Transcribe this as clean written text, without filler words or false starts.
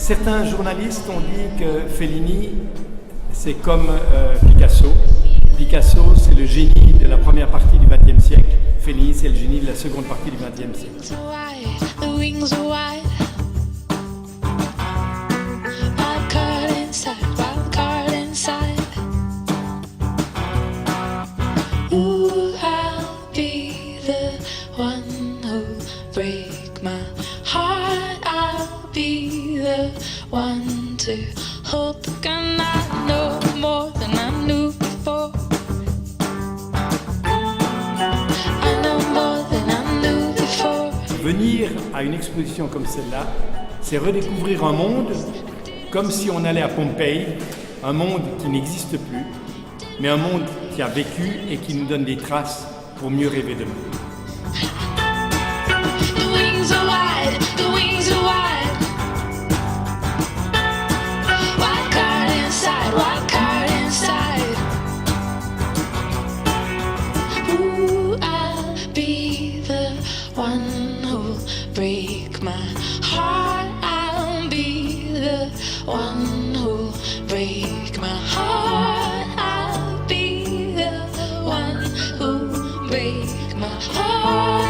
Certains journalistes ont dit que Fellini, c'est comme Picasso. Picasso, c'est le génie de la première partie du XXe siècle. Fellini, c'est le génie de la seconde partie du XXe siècle. Ooh, I'll be the one who'll break my heart. I'll be the one to hold the gun. I know more than I knew before. I know more than I knew before. Venir à une exposition comme celle-là, c'est redécouvrir un monde comme si on allait à Pompéi, un monde qui n'existe plus, mais un monde qui a vécu et qui nous donne des traces pour mieux rêver demain. The wings are wide, the wings are wide. Wild card inside, wild card inside. Ooh, I'll be the one who'll break my heart. I'll be the one who'll break my heart. I'll be the one who'll break my heart.